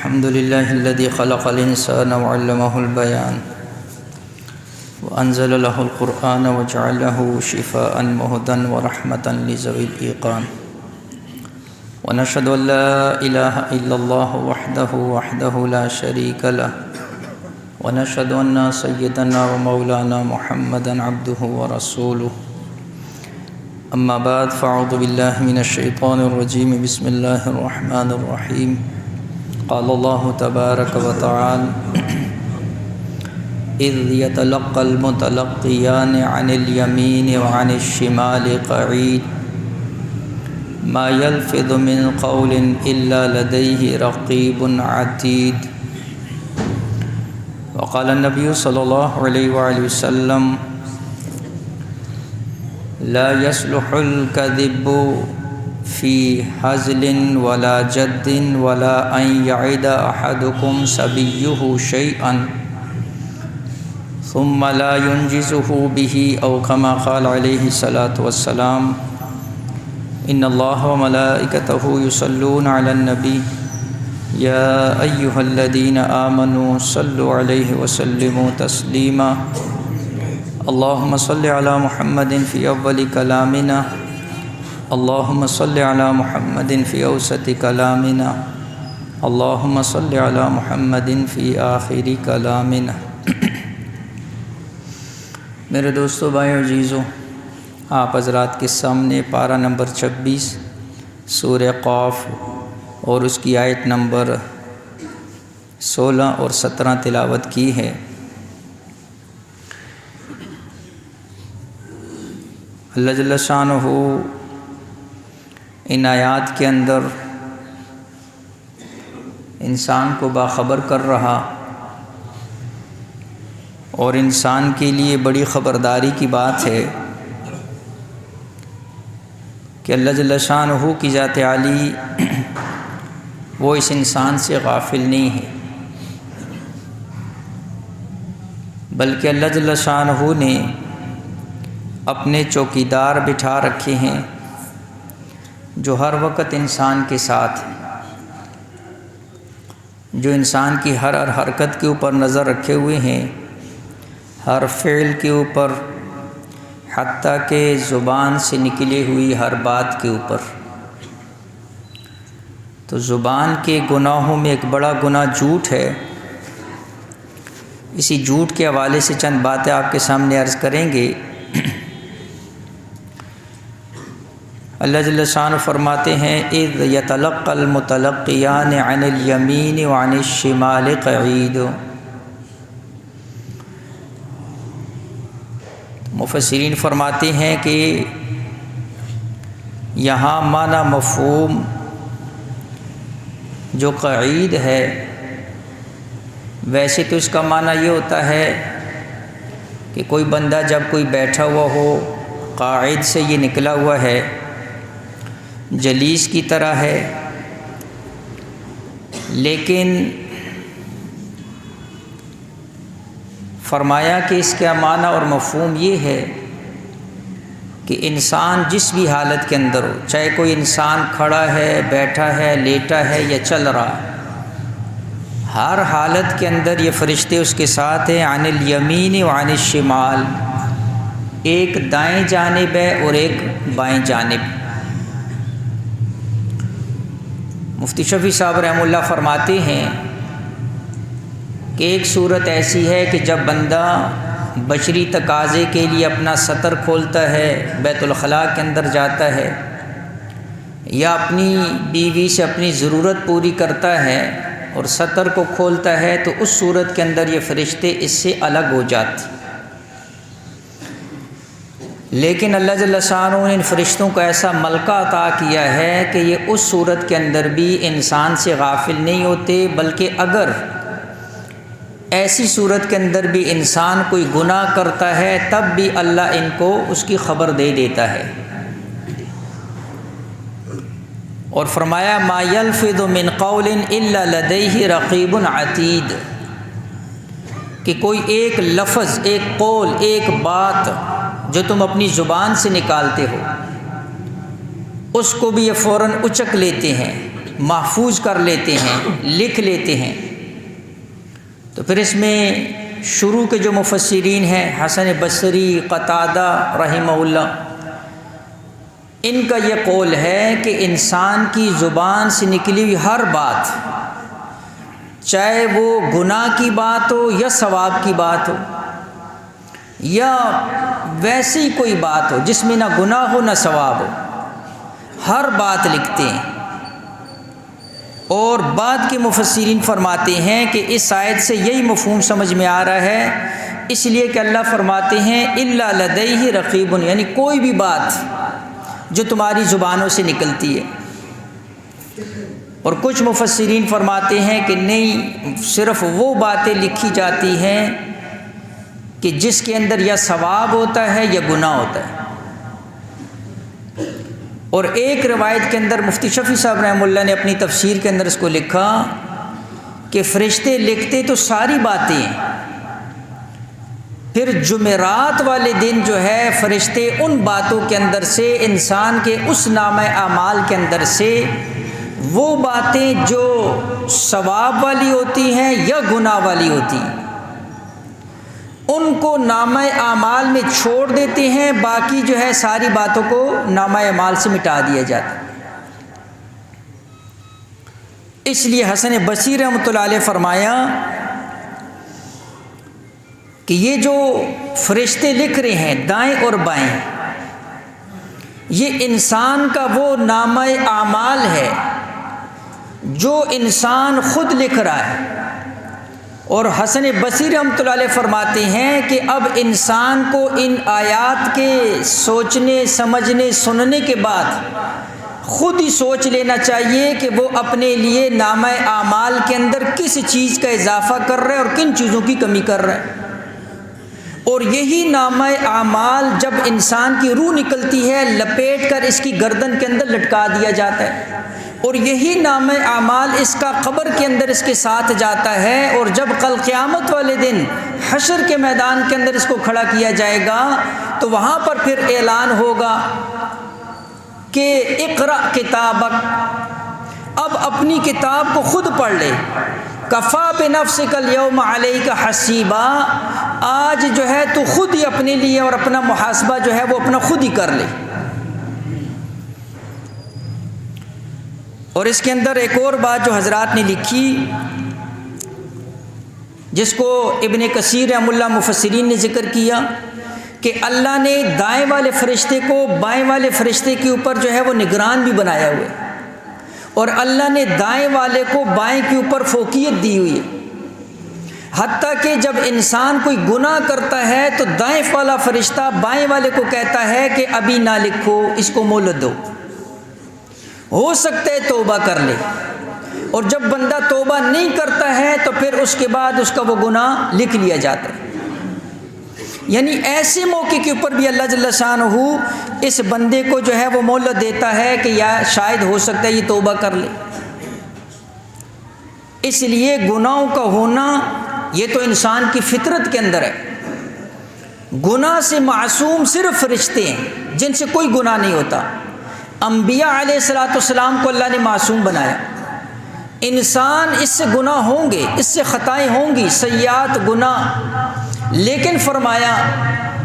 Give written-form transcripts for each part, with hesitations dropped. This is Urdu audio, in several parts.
الحمد لله الذي خلق الإنسان وعلمه البيان وأنزل له القرآن وجعله شفاء وهدى ورحمة لذوي الإيقان ونشهد أن لا إله إلا الله وحده لا شريك له ونشهد أن سيدنا ومولانا محمدا عبده ورسوله أما بعد فأعوذ بالله من الشيطان الرجيم بسم الله الرحمن الرحيم قال الله تبارك وتعالى إذ يتلقى المتلقيان عن اليمين وعن الشمال قعيد ما يلفظ من قول إلا لديه رقيب عتيد وقال النبي صلى الله عليه وآله وسلم لا يصلح الكذب في هزل ولا جد ولا أن يعد أحدكم سبيه شيئا ثم لا ينجزه به أو كما قال عليه الصلاة والسلام إن الله وملائكته يصلون على النبي يا أيها الذين آمنوا صلوا عليه وسلموا تسليما اللهم صل على محمد في أول كلامنا اللهم صل على محمد في أوسط كلامنا اللهم صل على محمد في آخر كلامنا میرے دوستو بھائیو عزیزو، آپ حضرات کے سامنے پارہ نمبر 26 سورہ قاف اور اس کی آیت نمبر 16 اور 17 تلاوت کی ہے۔ اللہ جل شانہ ان آیات کے اندر انسان کو باخبر کر رہا اور انسان کے لیے بڑی خبرداری کی بات ہے کہ اللہ جل شانہ کی ذات عالی وہ اس انسان سے غافل نہیں ہے، بلکہ اللہ جل شانہ نے اپنے چوکیدار بٹھا رکھے ہیں جو ہر وقت انسان کے ساتھ، جو انسان کی ہر حرکت کے اوپر نظر رکھے ہوئے ہیں، ہر فعل کے اوپر، حتیٰ کہ زبان سے نکلی ہوئی ہر بات کے اوپر۔ تو زبان کے گناہوں میں ایک بڑا گناہ جھوٹ ہے۔ اسی جھوٹ کے حوالے سے چند باتیں آپ کے سامنے عرض کریں گے۔ اللہ جل شانہ فرماتے ہیں اذ یتلقى المتلقیان عن الیمین وعن الشمال قعید۔ مفسرین فرماتے ہیں کہ یہاں معنی مفہوم جو قعید ہے، ویسے تو اس کا معنی یہ ہوتا ہے کہ کوئی بندہ جب کوئی بیٹھا ہوا ہو، قاعد سے یہ نکلا ہوا ہے، جلیس کی طرح ہے، لیکن فرمایا کہ اس کا معنی اور مفہوم یہ ہے کہ انسان جس بھی حالت کے اندر ہو، چاہے کوئی انسان کھڑا ہے، بیٹھا ہے، لیٹا ہے یا چل رہا ہے، ہر حالت کے اندر یہ فرشتے اس کے ساتھ ہیں۔ عن الیمین وعن الشمال، ایک دائیں جانب ہے اور ایک بائیں جانب۔ مفتی شفیع صاحب رحمہ اللہ فرماتے ہیں کہ ایک صورت ایسی ہے کہ جب بندہ بشری تقاضے کے لیے اپنا سطر کھولتا ہے، بیت الخلاء کے اندر جاتا ہے، یا اپنی بیوی سے اپنی ضرورت پوری کرتا ہے اور سطر کو کھولتا ہے، تو اس صورت کے اندر یہ فرشتے اس سے الگ ہو جاتے۔ لیکن اللہ جل شانہ نے ان فرشتوں کو ایسا ملکہ عطا کیا ہے کہ یہ اس صورت کے اندر بھی انسان سے غافل نہیں ہوتے، بلکہ اگر ایسی صورت کے اندر بھی انسان کوئی گناہ کرتا ہے تب بھی اللہ ان کو اس کی خبر دے دیتا ہے۔ اور فرمایا ما یلفظ من قول الا لدیہ رقیب عتید، کہ کوئی ایک لفظ، ایک قول، ایک بات جو تم اپنی زبان سے نکالتے ہو، اس کو بھی یہ فوراً اچک لیتے ہیں، محفوظ کر لیتے ہیں، لکھ لیتے ہیں۔ تو پھر اس میں شروع کے جو مفسرین ہیں حسن بصری، قتادہ رحمہ اللہ، ان کا یہ قول ہے کہ انسان کی زبان سے نکلی ہوئی ہر بات، چاہے وہ گناہ کی بات ہو یا ثواب کی بات ہو یا ویسی کوئی بات ہو جس میں نہ گناہ ہو نہ ثواب ہو، ہر بات لکھتے ہیں۔ اور بعد کے مفسرین فرماتے ہیں کہ اس آیت سے یہی مفہوم سمجھ میں آ رہا ہے، اس لیے کہ اللہ فرماتے ہیں الا لدیہ رقیب، یعنی کوئی بھی بات جو تمہاری زبانوں سے نکلتی ہے۔ اور کچھ مفسرین فرماتے ہیں کہ نہیں، صرف وہ باتیں لکھی جاتی ہیں کہ جس کے اندر یا ثواب ہوتا ہے یا گناہ ہوتا ہے۔ اور ایک روایت کے اندر مفتی شفیع صاحب رحمہ اللہ نے اپنی تفسیر کے اندر اس کو لکھا کہ فرشتے لکھتے تو ساری باتیں ہیں، پھر جمعرات والے دن جو ہے فرشتے ان باتوں کے اندر سے، انسان کے اس نامہ اعمال کے اندر سے وہ باتیں جو ثواب والی ہوتی ہیں یا گناہ والی ہوتی ہیں ان کو نامہ اعمال میں چھوڑ دیتے ہیں، باقی جو ہے ساری باتوں کو نامہ اعمال سے مٹا دیا جاتا ہے۔ اس لیے حسن بصری رحمۃ اللہ علیہ فرمایا کہ یہ جو فرشتے لکھ رہے ہیں دائیں اور بائیں، یہ انسان کا وہ نامہ اعمال ہے جو انسان خود لکھ رہا ہے۔ اور حسن بصری رحمۃ اللہ علیہ فرماتے ہیں کہ اب انسان کو ان آیات کے سوچنے، سمجھنے، سننے کے بعد خود ہی سوچ لینا چاہیے کہ وہ اپنے لیے نامہ اعمال کے اندر کس چیز کا اضافہ کر رہے ہیں اور کن چیزوں کی کمی کر رہے ہیں۔ اور یہی نامہ اعمال جب انسان کی روح نکلتی ہے لپیٹ کر اس کی گردن کے اندر لٹکا دیا جاتا ہے، اور یہی نامہ اعمال اس کا قبر کے اندر اس کے ساتھ جاتا ہے، اور جب کل قیامت والے دن حشر کے میدان کے اندر اس کو کھڑا کیا جائے گا تو وہاں پر پھر اعلان ہوگا کہ اقرأ کتابک، اب اپنی کتاب کو خود پڑھ لے، کفا بنفسک الیوم علیک حسیبا، آج جو ہے تو خود ہی اپنے لیے اور اپنا محاسبہ جو ہے وہ اپنا خود ہی کر لے۔ اور اس کے اندر ایک اور بات جو حضرات نے لکھی، جس کو ابن کثیر رحمہ اللہ مفسرین نے ذکر کیا کہ اللہ نے دائیں والے فرشتے کو بائیں والے فرشتے کے اوپر جو ہے وہ نگران بھی بنایا ہوا ہے، اور اللہ نے دائیں والے کو بائیں کے اوپر فوقیت دی ہوئی ہے، حتیٰ کہ جب انسان کوئی گناہ کرتا ہے تو دائیں والا فرشتہ بائیں والے کو کہتا ہے کہ ابھی نہ لکھو، اس کو مہلت دو، ہو سکتا ہے توبہ کر لے، اور جب بندہ توبہ نہیں کرتا ہے تو پھر اس کے بعد اس کا وہ گناہ لکھ لیا جاتا ہے۔ یعنی ایسے موقع کے اوپر بھی اللہ جل شانہ اس بندے کو جو ہے وہ مہلت دیتا ہے کہ یا شاید ہو سکتا ہے یہ توبہ کر لے۔ اس لیے گناہوں کا ہونا یہ تو انسان کی فطرت کے اندر ہے۔ گناہ سے معصوم صرف فرشتے ہیں جن سے کوئی گناہ نہیں ہوتا۔ انبیاء علیہ الصلوۃ والسلام کو اللہ نے معصوم بنایا۔ انسان اس سے گناہ ہوں گے، اس سے خطائیں ہوں گی، سیئات گناہ، لیکن فرمایا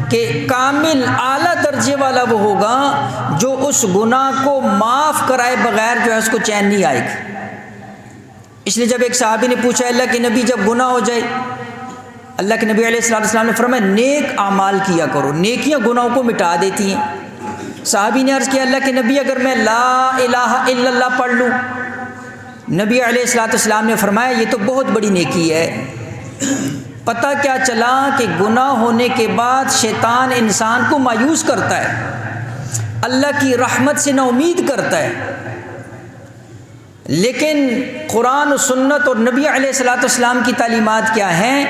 کہ کامل اعلیٰ درجے والا وہ ہوگا جو اس گناہ کو معاف کرائے بغیر جو ہے اس کو چین نہیں آئے گا۔ اس لیے جب ایک صحابی نے پوچھا اللہ کے نبی جب گناہ ہو جائے، اللہ کے نبی علیہ الصلوۃ والسلام نے فرمایا نیک اعمال کیا کرو، نیکیاں گناہوں کو مٹا دیتی ہیں۔ صحابی نے عرض کیا اللہ کے نبی اگر میں لا الہ الا اللہ پڑھ لوں، نبی علیہ الصلوۃ والسلام نے فرمایا یہ تو بہت بڑی نیکی ہے۔ پتہ کیا چلا کہ گناہ ہونے کے بعد شیطان انسان کو مایوس کرتا ہے، اللہ کی رحمت سے نا امید کرتا ہے، لیکن قرآن و سنت اور نبی علیہ الصلوۃ والسلام کی تعلیمات کیا ہیں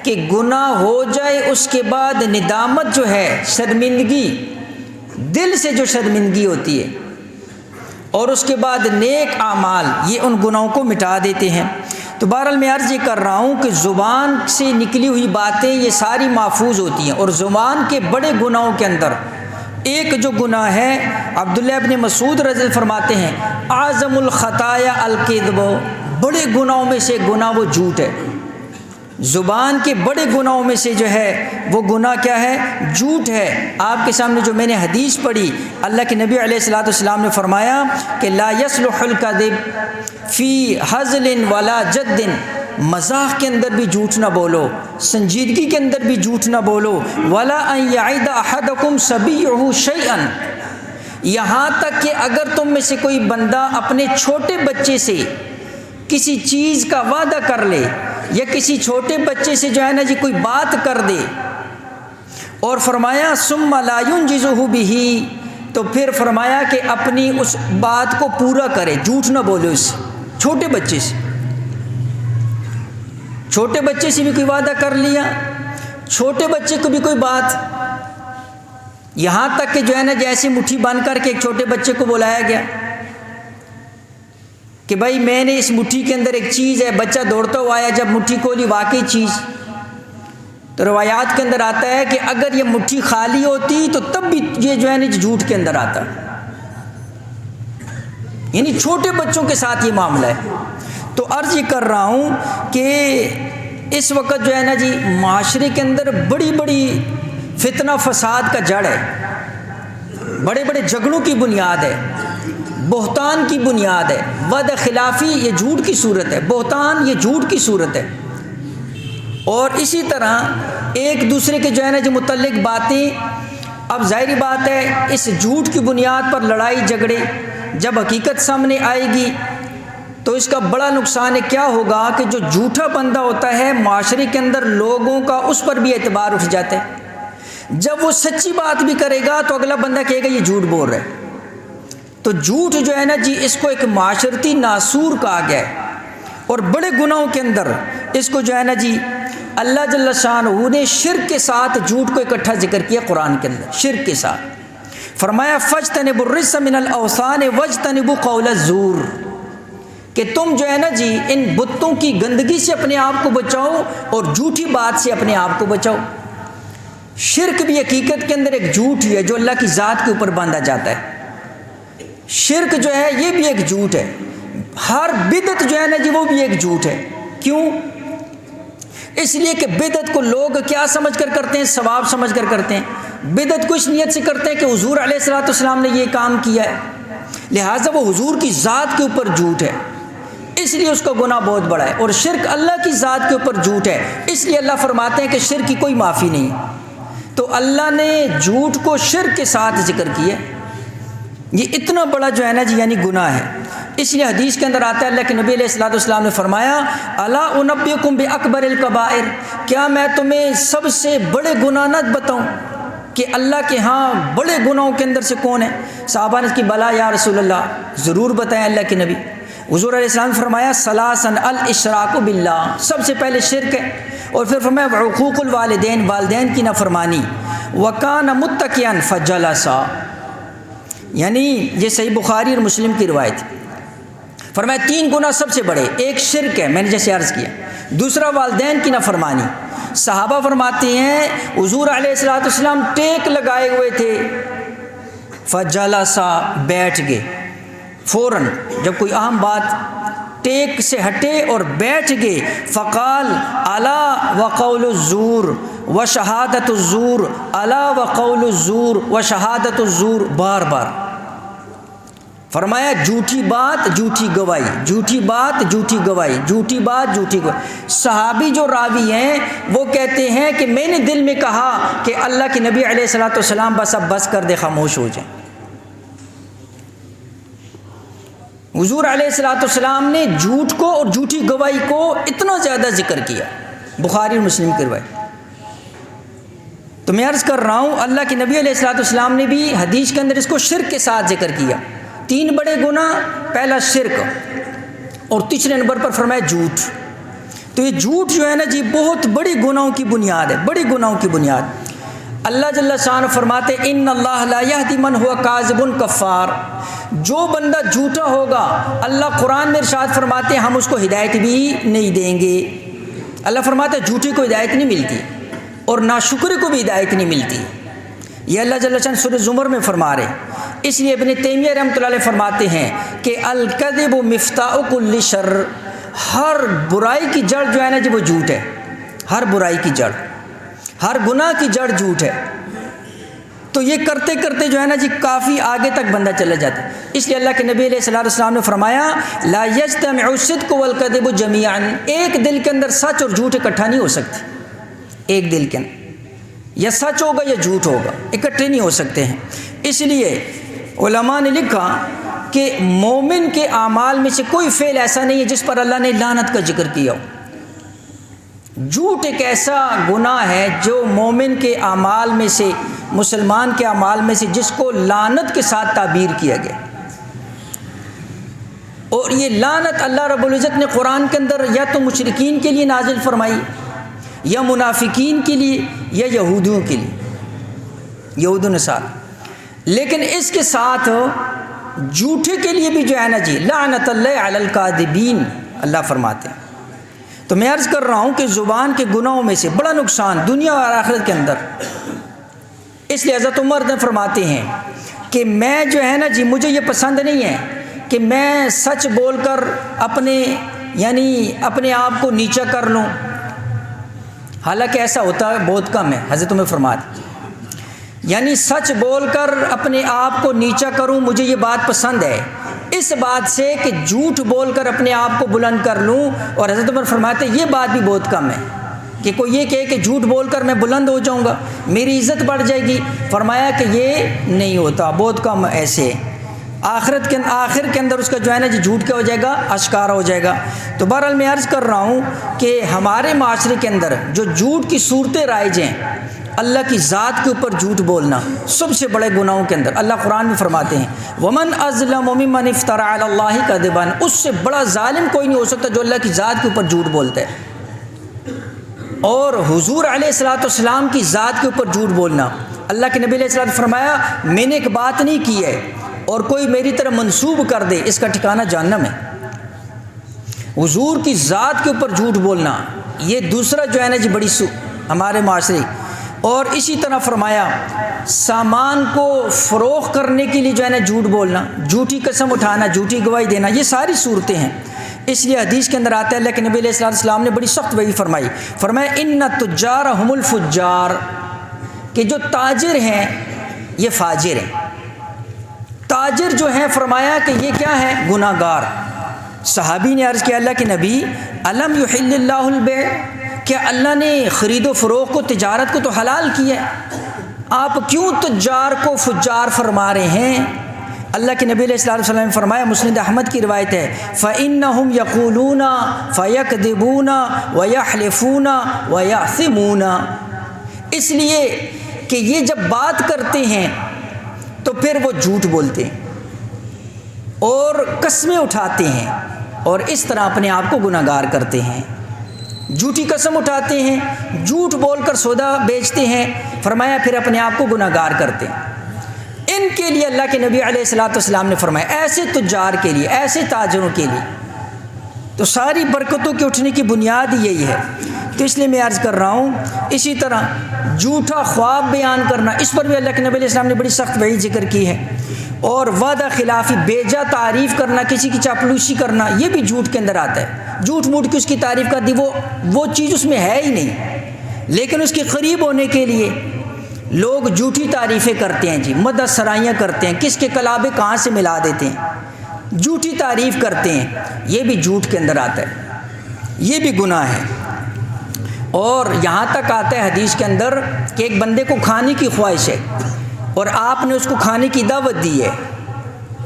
کہ گناہ ہو جائے اس کے بعد ندامت جو ہے، شرمندگی، دل سے جو شرمندگی ہوتی ہے، اور اس کے بعد نیک اعمال یہ ان گناہوں کو مٹا دیتے ہیں۔ تو بہرحال میں عرض یہ کر رہا ہوں کہ زبان سے نکلی ہوئی باتیں یہ ساری محفوظ ہوتی ہیں، اور زبان کے بڑے گناہوں کے اندر ایک جو گناہ ہے عبداللہ ابن مسعود رضی اللہ فرماتے ہیں اعظم الخطایا الکذب، بڑے گناہوں میں سے گناہ وہ جھوٹ ہے، زبان کے بڑے گناہوں میں سے جو ہے وہ گناہ کیا ہے؟ جھوٹ ہے۔ آپ کے سامنے جو میں نے حدیث پڑھی، اللہ کے نبی علیہ الصلوۃ والسلام نے فرمایا کہ لا یصلح الکذب فی ہزل ولا جد، مزاح کے اندر بھی جھوٹ نہ بولو، سنجیدگی کے اندر بھی جھوٹ نہ بولو، ولا ان یعد احدکم صبیہ شیئا، یہاں تک کہ اگر تم میں سے کوئی بندہ اپنے چھوٹے بچے سے کسی چیز کا وعدہ کر لے یا کسی چھوٹے بچے سے جو ہے نا جی کوئی بات کر دے، اور فرمایا ثم لا ينجزه به، تو پھر فرمایا کہ اپنی اس بات کو پورا کرے، جھوٹ نہ بولے اس چھوٹے بچے سے۔ چھوٹے بچے سے بھی کوئی وعدہ کر لیا، چھوٹے بچے کو بھی کوئی بات، یہاں تک کہ جو ہے نا جیسے مٹھی باندھ کر کے ایک چھوٹے بچے کو بلایا گیا کہ بھائی میں نے اس مٹھی کے اندر ایک چیز ہے، بچہ دوڑتا ہوا آیا، جب مٹھی کھولی واقعی چیز، تو روایات کے اندر آتا ہے کہ اگر یہ مٹھی خالی ہوتی تو تب بھی یہ جو ہے نا جھوٹ کے اندر آتا، یعنی چھوٹے بچوں کے ساتھ یہ معاملہ ہے۔ تو عرض یہ کر رہا ہوں کہ اس وقت جو ہے نا جی معاشرے کے اندر بڑی بڑی فتنہ فساد کا جڑ ہے، بڑے بڑے جھگڑوں کی بنیاد ہے، بہتان کی بنیاد ہے، وعدہ خلافی یہ جھوٹ کی صورت ہے، بہتان یہ جھوٹ کی صورت ہے، اور اسی طرح ایک دوسرے کے جو ہے نا جو متعلق باتیں، اب ظاہری بات ہے اس جھوٹ کی بنیاد پر لڑائی جھگڑے، جب حقیقت سامنے آئے گی تو اس کا بڑا نقصان کیا ہوگا کہ جو جھوٹا بندہ ہوتا ہے معاشرے کے اندر لوگوں کا اس پر بھی اعتبار اٹھ جاتا ہے، جب وہ سچی بات بھی کرے گا تو اگلا بندہ کہے گا یہ جھوٹ بول رہا ہے۔ تو جھوٹ جو ہے نا جی اس کو ایک معاشرتی ناسور کہا گیا ہے، اور بڑے گناہوں کے اندر اس کو جو ہے نا جی اللہ جل شانہ نے شرک کے ساتھ جھوٹ کو اکٹھا ذکر کیا قرآن کے اندر، شرک کے ساتھ فرمایا فاجتنبوا الرجس من الاوثان واجتنبوا قول الزور، کہ تم جو ہے نا جی ان بتوں کی گندگی سے اپنے آپ کو بچاؤ اور جھوٹی بات سے اپنے آپ کو بچاؤ۔ شرک بھی حقیقت کے اندر ایک جھوٹ ہی ہے جو اللہ کی ذات کے اوپر باندھا جاتا ہے، شرک جو ہے یہ بھی ایک جھوٹ ہے، ہر بدعت جو ہے نا جی وہ بھی ایک جھوٹ ہے۔ کیوں؟ اس لیے کہ بدعت کو لوگ کیا سمجھ کر کرتے ہیں؟ ثواب سمجھ کر کرتے ہیں، بدعت کو اس نیت سے کرتے ہیں کہ حضور علیہ الصلوۃ والسلام نے یہ کام کیا ہے، لہٰذا وہ حضور کی ذات کے اوپر جھوٹ ہے، اس لیے اس کا گناہ بہت بڑا ہے، اور شرک اللہ کی ذات کے اوپر جھوٹ ہے، اس لیے اللہ فرماتے ہیں کہ شرک کی کوئی معافی نہیں۔ تو اللہ نے جھوٹ کو شرک کے ساتھ ذکر کیا، یہ اتنا بڑا جو ہے نا جی یعنی گناہ ہے، اس لیے حدیث کے اندر آتا ہے اللہ کے نبی علیہ الصلوۃ والسلام نے فرمایا الا انبئکم باکبر الکبائر، کیا میں تمہیں سب سے بڑے گناہ نہ بتاؤں کہ اللہ کے ہاں بڑے گناہوں کے اندر سے کون ہے؟ صحابہ نے اس کی بلا یا رسول اللہ، ضرور بتائیں اللہ کے نبی۔ حضور علیہ السلام نے فرمایا ثلاثن الاشراک باللہ، سب سے پہلے شرک ہے، اور پھر فرمایا عقوق الوالدین، والدین کی نافرمانی، وکان متکئا فجلسا، یعنی یہ صحیح بخاری اور مسلم کی روایت۔ فرمایا تین گناہ سب سے بڑے، ایک شرک ہے میں نے جیسے عرض کیا، دوسرا والدین کی نافرمانی۔ صحابہ فرماتے ہیں حضور علیہ الصلوۃ والسلام ٹیک لگائے ہوئے تھے، فجلسا بیٹھ گئے، فوراً جب کوئی اہم بات ٹیک سے ہٹے اور بیٹھ گئے، فقال الا وقول الزور وشہادت الزور، الا وقول الزور وشہادت الزور، بار بار فرمایا جھوٹی بات جھوٹی گواہی، جھوٹی بات جھوٹی گواہی، جھوٹی بات جھوٹی گواہی۔ صحابی جو راوی ہیں وہ کہتے ہیں کہ میں نے دل میں کہا کہ اللہ کے نبی علیہ الصلوۃ والسلام بس اب بس کر دے، خاموش ہو جائیں۔ حضور علیہ الصلوۃ والسلام نے جھوٹ کو اور جھوٹی گواہی کو اتنا زیادہ ذکر کیا، بخاری اور مسلم کی روایت۔ تو میں عرض کر رہا ہوں اللہ کے نبی علیہ الصلوۃ والسلام نے بھی حدیث کے اندر اس کو شرک کے ساتھ ذکر کیا، تین بڑے گناہ، پہلا شرک اور تیسرے نمبر پر فرمایا جھوٹ۔ تو یہ جھوٹ جو ہے نا جی بہت بڑی گناہوں کی بنیاد ہے، بڑی گناہوں کی بنیاد۔ اللہ جل شانہ فرماتے ان اللہ لا یہدی من ہوا کاذب کفار، جو بندہ جھوٹا ہوگا اللہ قرآن میں ارشاد فرماتے ہیں ہم اس کو ہدایت بھی نہیں دیں گے۔ اللہ فرماتے ہیں جھوٹے کو ہدایت نہیں ملتی اور ناشکرے کو بھی ہدایت نہیں ملتی، یہ اللہ جل شانہ سورہ زمر میں فرما رہے اس لیے ابن تیمیہ رحمۃ اللہ علیہ فرماتے ہیں کہ الکذب مفتاح کل شر، ہر برائی کی جڑ جو ہے نا جی وہ جھوٹ ہے، ہر برائی کی جڑ، ہر گناہ کی جڑ جھوٹ ہے۔ تو یہ کرتے کرتے جو ہے نا جی کافی آگے تک بندہ چلا جاتا ہے۔ اس لیے اللہ کے نبی علیہ الصلوۃ والسلام نے فرمایا لا یجتمع الصدق والکذب جميعا، ایک دل کے اندر سچ اور جھوٹ اکٹھا نہیں ہو سکتے، ایک دل کے اندر یا سچ ہوگا یا جھوٹ ہوگا، اکٹھے نہیں ہو سکتے ہیں۔ اس لیے علماء نے لکھا کہ مومن کے اعمال میں سے کوئی فعل ایسا نہیں ہے جس پر اللہ نے لعنت کا ذکر کیا ہو۔ جھوٹ ایک ایسا گناہ ہے جو مومن کے اعمال میں سے، مسلمان کے اعمال میں سے، جس کو لعنت کے ساتھ تعبیر کیا گیا، اور یہ لعنت اللہ رب العزت نے قرآن کے اندر یا تو مشرکین کے لیے نازل فرمائی، یا منافقین کے لیے، یا یہودیوں کے لیے، یہود و نصارہ۔ لیکن اس کے ساتھ جھوٹے کے لیے بھی جو ہے نا جی لعنت اللہ علی الکاذبین، اللہ فرماتے ہیں۔ تو میں عرض کر رہا ہوں کہ زبان کے گناہوں میں سے بڑا نقصان دنیا اور آخرت کے اندر، اس لیے حضرت عمر نے فرماتے ہیں کہ میں جو ہے نا جی مجھے یہ پسند نہیں ہے کہ میں سچ بول کر اپنے آپ کو نیچا کر لوں، حالانکہ ایسا ہوتا ہے بہت کم ہے۔ حضرت عمر فرماتے یعنی سچ بول کر اپنے آپ کو نیچا کروں، مجھے یہ بات پسند ہے اس بات سے کہ جھوٹ بول کر اپنے آپ کو بلند کر لوں، اور حضرت عمر فرماتے یہ بات بھی بہت کم ہے کہ کوئی یہ کہے کہ جھوٹ بول کر میں بلند ہو جاؤں گا، میری عزت بڑھ جائے گی۔ فرمایا کہ یہ نہیں ہوتا، بہت کم ایسے۔ آخر کے اندر اس کا جو ہے نا جی جھوٹ کیا ہو جائے گا، اشکارا ہو جائے گا۔ تو بہرحال میں عرض کر رہا ہوں کہ ہمارے معاشرے کے اندر جو جھوٹ کی صورتیں رائج ہیں، اللہ کی ذات کے اوپر جھوٹ بولنا سب سے بڑے گناہوں کے اندر، اللہ قرآن میں فرماتے ہیں وَمَنْ أَظْلَمُ مِمَّنِ افْتَرَىٰ عَلَى اللَّهِ كَذِبًا، اس سے بڑا ظالم کوئی نہیں ہو سکتا جو اللہ کی ذات کے اوپر جھوٹ بولتا ہے۔ اور حضور علیہ الصلوۃ والسلام کی ذات کے اوپر جھوٹ بولنا، اللہ کے نبی علیہ الصلوۃ والسلام فرمایا میں نے ایک بات نہیں کی ہے اور کوئی میری طرح منسوب کر دے، اس کا ٹھکانہ جہنم ہے۔ حضور کی ذات کے اوپر جھوٹ بولنا یہ دوسرا جو ہے نا جی بڑی ہمارے معاشرے۔ اور اسی طرح فرمایا سامان کو فروخت کرنے کے لیے جو ہے نا جھوٹ بولنا، جھوٹی قسم اٹھانا، جھوٹی گواہی دینا، یہ ساری صورتیں ہیں۔ اس لیے حدیث کے اندر آتا ہے اللہ کے نبی علیہ الصلوۃ والسلام نے بڑی سخت وعید فرمائی، فرمایا ان التجار هم الفجار، کہ جو تاجر ہیں یہ فاجر ہیں۔ تاجر جو ہیں فرمایا کہ یہ کیا ہے، گناہ گار۔ صحابی نے عرض کیا اللہ کے نبی الم یحل اللہ البیع، کیا اللہ نے خرید و فروخت کو، تجارت کو تو حلال کیا ہے، آپ کیوں تجار کو فجار فرما رہے ہیں؟ اللہ کے نبی علیہ الصلوۃ والسلام نے فرمایا، مسند احمد کی روایت ہے فَإِنَّهُمْ يَقُولُونَ فَيَكْذِبُونَ وَيَحْلِفُونَ وَيَعْثِمُونَ، اس لیے کہ یہ جب بات کرتے ہیں تو پھر وہ جھوٹ بولتے ہیں اور قسمیں اٹھاتے ہیں اور اس طرح اپنے آپ کو گناہ گار کرتے ہیں۔ جھوٹی قسم اٹھاتے ہیں، جھوٹ بول کر سودا بیچتے ہیں، فرمایا پھر اپنے آپ کو گناہ گار کرتے ہیں۔ ان کے لیے اللہ کے نبی علیہ الصلوۃ والسلام نے فرمایا، ایسے تجار کے لیے، ایسے تاجروں کے لیے تو ساری برکتوں کے اٹھنے کی بنیاد یہی ہے۔ تو اس لیے میں عرض کر رہا ہوں، اسی طرح جھوٹا خواب بیان کرنا، اس پر بھی اللہ کے نبی علیہ السلام نے بڑی سخت وعید ذکر کی ہے۔ اور وعدہ خلافی، بیجا تعریف کرنا، کسی کی چاپلوسی کرنا، یہ بھی جھوٹ کے اندر آتا ہے۔ جھوٹ موٹ کی اس کی تعریف کر دی، وہ چیز اس میں ہے ہی نہیں، لیکن اس کے قریب ہونے کے لیے لوگ جھوٹی تعریفیں کرتے ہیں جی، مدح سرائیاں کرتے ہیں، کس کے کلابے کہاں سے ملا دیتے ہیں، جھوٹی تعریف کرتے ہیں، یہ بھی جھوٹ کے اندر آتا ہے، یہ بھی گناہ ہے۔ اور یہاں تک آتا ہے حدیث کے اندر کہ ایک بندے کو کھانے کی خواہش ہے اور آپ نے اس کو کھانے کی دعوت دی ہے،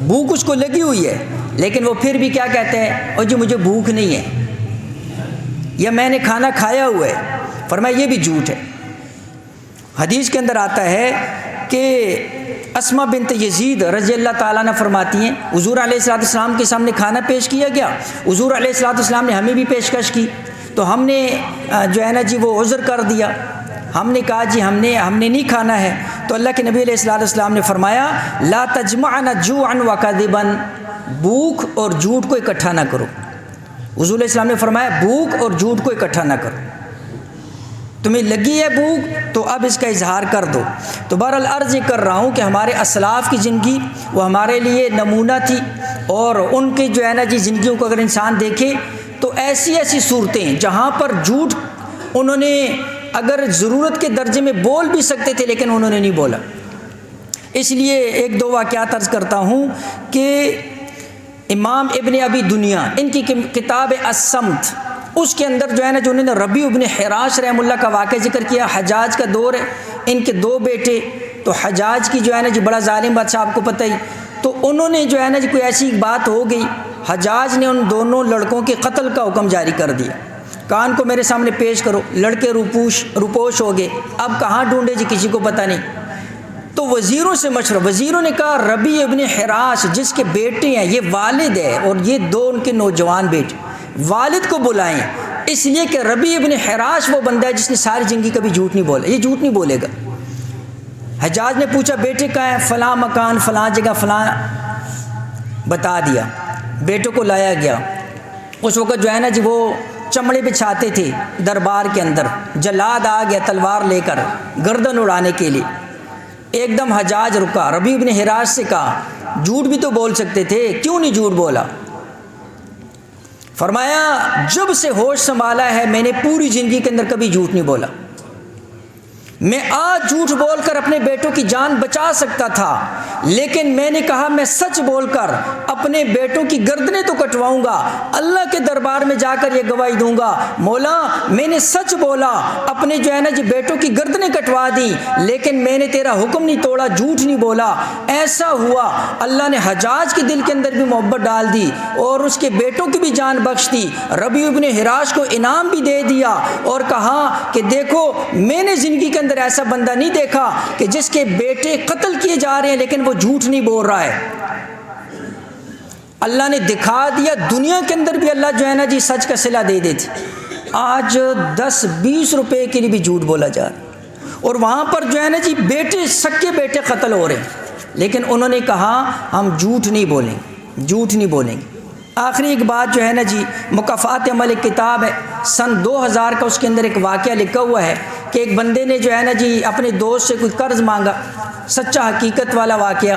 بھوک اس کو لگی ہوئی ہے، لیکن وہ پھر بھی کیا کہتے ہیں، اور جی مجھے بھوک نہیں ہے، یا میں نے کھانا کھایا ہوا ہے، فرمایا یہ بھی جھوٹ ہے۔ حدیث کے اندر آتا ہے کہ اسما بنت یزید رضی اللہ تعالیٰ نے فرماتی ہیں حضور علیہ الصلوۃ والسلام کے سامنے کھانا پیش کیا گیا، حضور علیہ الصلوۃ والسلام نے ہمیں بھی پیشکش کی، تو ہم نے جو ہے نا جی وہ عذر کر دیا، ہم نے کہا جی ہم نے نہیں کھانا ہے۔ تو اللہ کے نبی علیہ الصلوۃ والسلام نے فرمایا لا تجمعن جوعا وکذبا، بھوک اور جھوٹ کو اکٹھا نہ کرو۔ حضور علیہ السلام نے فرمایا بھوک اور جھوٹ کو اکٹھا نہ کرو۔ تمہیں لگی ہے بھوک تو اب اس کا اظہار کر دو۔ تو بہرحال عرض یہ کر رہا ہوں کہ ہمارے اسلاف کی زندگی وہ ہمارے لیے نمونہ تھی، اور ان کی جو ہے نا جی زندگیوں کو اگر انسان دیکھے تو ایسی ایسی صورتیں جہاں پر جھوٹ انہوں نے اگر ضرورت کے درجے میں بول بھی سکتے تھے لیکن انہوں نے نہیں بولا۔ اس لیے ایک دو واقعات عرض کرتا ہوں کہ امام ابن ابی دنیا ان کی کتاب الصمت، اس کے اندر جو ہے نا جو انہوں نے ربیع ابن حراش رحمہ اللہ کا واقعہ ذکر کیا۔ حجاج کا دور ہے، ان کے دو بیٹے، تو حجاج کی جو ہے نا جی بڑا ظالم بادشاہ، آپ کو پتہ ہی، تو انہوں نے جو ہے نا جی کوئی ایسی بات ہو گئی، حجاج نے ان دونوں لڑکوں کے قتل کا حکم جاری کر دیا۔ کان کو میرے سامنے پیش کرو، لڑکے روپوش ہو گئے، اب کہاں ڈھونڈے جی کسی کو پتہ نہیں۔ تو وزیروں سے مشورہ، وزیروں نے کہا ربیع ابن حراش جس کے بیٹے ہیں، یہ والد ہے اور یہ دو ان کے نوجوان بیٹے، والد کو بلائیں، اس لیے کہ ربیع ابن حراش وہ بندہ ہے جس نے ساری زندگی کبھی جھوٹ نہیں بولا، یہ جھوٹ نہیں بولے گا۔ حجاج نے پوچھا بیٹے کہاں ہیں؟ فلاں مکان، فلاں جگہ، فلاں، بتا دیا۔ بیٹوں کو لایا گیا۔ اس وقت جو ہے نا جی وہ چمڑے بچھاتے تھے دربار کے اندر، جلاد آ گیا تلوار لے کر گردن اڑانے کے لیے۔ ایک دم حجاج رکا، ربیع ابن حراش سے کہا جھوٹ بھی تو بول سکتے تھے، کیوں نہیں جھوٹ بولا؟ فرمایا جب سے ہوش سنبھالا ہے میں نے پوری زندگی کے اندر کبھی جھوٹ نہیں بولا، میں آج جھوٹ بول کر اپنے بیٹوں کی جان بچا سکتا تھا، لیکن میں نے کہا میں سچ بول کر اپنے بیٹوں کی گردنیں تو کٹواؤں گا، اللہ کے دربار میں جا کر یہ گواہی دوں گا مولا میں نے سچ بولا، اپنے جو ہے نا جی بیٹوں کی گردنیں کٹوا دی، لیکن میں نے تیرا حکم نہیں توڑا، جھوٹ نہیں بولا۔ ایسا ہوا اللہ نے حجاج کے دل کے اندر بھی محبت ڈال دی اور اس کے بیٹوں کی بھی جان بخش دی، ربیع ابن حراش کو انعام بھی دے دیا، اور کہا کہ دیکھو میں نے زندگی کے اندر ایسا بندہ نہیں دیکھا کہ جس کے بیٹے قتل کیے جا رہے ہیں لیکن وہ جھوٹ نہیں بول رہا ہے۔ اللہ نے دکھا دیا، دنیا کے اندر بھی اللہ جو ہے نا جی سچ کا صلہ دے دیتے، آج 10-20 روپے کے لیے بھی جھوٹ بولا جا رہا، اور وہاں پر جو ہے نا جی بیٹے سکے بیٹے قتل ہو رہے ہیں، لیکن انہوں نے کہا ہم جھوٹ نہیں بولیں گے، جھوٹ نہیں بولیں گے۔ آخری ایک بات جو ہے نا جی مکافات عمل ایک کتاب ہے سن 2000 کا، اس کے اندر ایک واقعہ لکھا ہوا ہے کہ ایک بندے نے جو ہے نا جی اپنے دوست سے کوئی قرض مانگا، سچا حقیقت والا واقعہ۔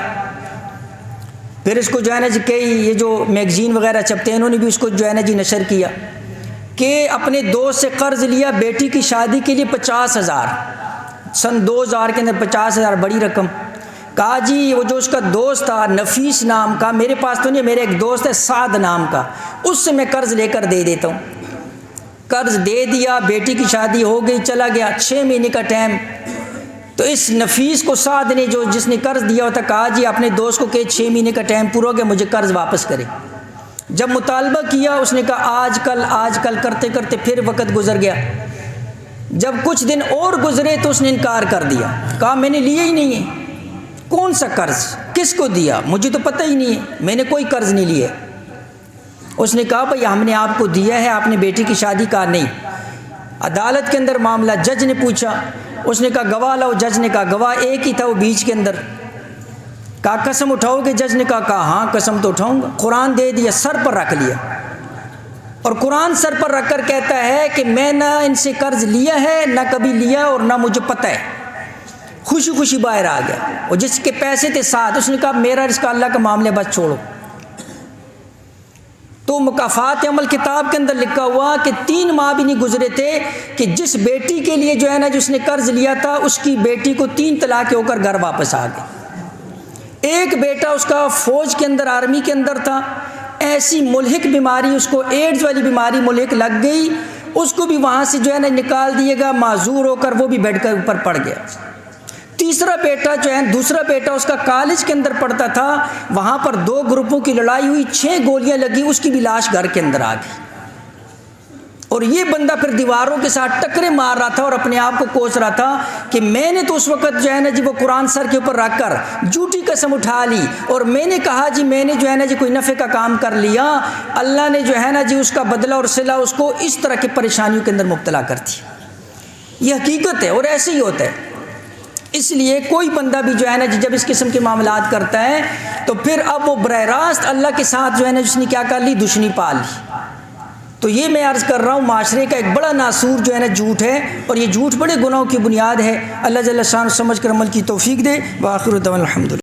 پھر اس کو جو ہے نا جی کئی یہ جو میگزین وغیرہ چھپتے ہیں انہوں نے بھی اس کو جو ہے نا جی نشر کیا کہ اپنے دوست سے قرض لیا بیٹی کی شادی کے لیے 50,000، سن 2000 کے اندر 50,000 بڑی رقم۔ کہا جی وہ جو اس کا دوست تھا نفیس نام کا، میرے پاس تو نہیں، میرے ایک دوست ہے سعد نام کا، اس سے میں قرض لے کر دے دیتا ہوں۔ قرض دے دیا، بیٹی کی شادی ہو گئی، چلا گیا، 6 مہینے کا ٹائم۔ تو اس نفیس کو سعد نے جس نے قرض دیا ہوتا کہا جی اپنے دوست کو کہ 6 مہینے کا ٹائم پورا ہو گیا، مجھے قرض واپس کرے۔ جب مطالبہ کیا اس نے کہا آج کل کرتے کرتے پھر وقت گزر گیا۔ جب کچھ دن اور گزرے تو اس نے انکار کر دیا، کہا میں نے لیا ہی نہیں ہے۔ کون سا قرض، کس کو دیا، مجھے تو پتہ ہی نہیں ہے، میں نے کوئی قرض نہیں لیا۔ اس نے کہا بھائی ہم نے آپ کو دیا ہے، آپ نے بیٹی کی شادی، کہا نہیں۔ عدالت کے اندر معاملہ، جج نے پوچھا، اس نے کہا گواہ لاؤ، جج نے کہا گواہ ایک ہی تھا وہ بیچ کے اندر۔ کہا قسم اٹھاؤ گے؟ جج نے کہا ہاں قسم تو اٹھاؤں گا۔ قرآن دے دیا، سر پر رکھ لیا، اور قرآن سر پر رکھ کر کہتا ہے کہ میں نہ ان سے قرض لیا ہے، نہ کبھی لیا، اور نہ مجھے پتہ ہے۔ خوشی خوشی باہر آ گیا، اور جس کے پیسے تھے ساتھ اس نے کہا میرا رزق اللہ کا معاملہ بس چھوڑو۔ تو مکافات عمل کتاب کے اندر لکھا ہوا کہ 3 ماہ بھی نہیں گزرے تھے کہ جس بیٹی کے لیے جو ہے نا جس نے قرض لیا تھا اس کی بیٹی کو 3 طلاق ہو کر گھر واپس آ گئی۔ ایک بیٹا اس کا فوج کے اندر، آرمی کے اندر تھا، ایسی ملحق بیماری، اس کو ایڈز والی بیماری ملحق لگ گئی، اس کو بھی وہاں سے جو ہے نا نکال دیے گا، معذور ہو کر وہ بھی بیڈ کے اوپر پڑ گیا۔ تیسرا بیٹا جو ہے، دوسرا بیٹا اس کا کالج کے اندر پڑھتا تھا، وہاں پر 2 گروپوں کی لڑائی ہوئی، 6 گولیاں لگی، اس کی بھی لاش گھر کے اندر آ گئی۔ اور یہ بندہ پھر دیواروں کے ساتھ ٹکرے مار رہا تھا اور اپنے آپ کو کوس رہا تھا کہ میں نے تو اس وقت جو ہے نا جی وہ قرآن سر کے اوپر رکھ کر جھوٹی قسم اٹھا لی، اور میں نے کہا جی میں نے جو ہے نا جی کوئی نفع کا کام کر لیا، اللہ نے جو ہے نا جی اس کا بدلہ اور صلہ اس کو اس طرح کی پریشانیوں کے اندر مبتلا کر دی۔ یہ حقیقت ہے اور ایسے ہی ہوتا ہے۔ اس لیے کوئی بندہ بھی جو ہے نا جب اس قسم کے معاملات کرتا ہے تو پھر اب وہ براہ راست اللہ کے ساتھ جو ہے نا جس نے کیا کر لی، دشمنی پال لی۔ تو یہ میں عرض کر رہا ہوں معاشرے کا ایک بڑا ناسور جو ہے نا جھوٹ ہے، اور یہ جھوٹ بڑے گناہوں کی بنیاد ہے۔ اللہ جل شانہ سمجھ کر عمل کی توفیق دے۔ وآخر دعوانا الحمدللہ۔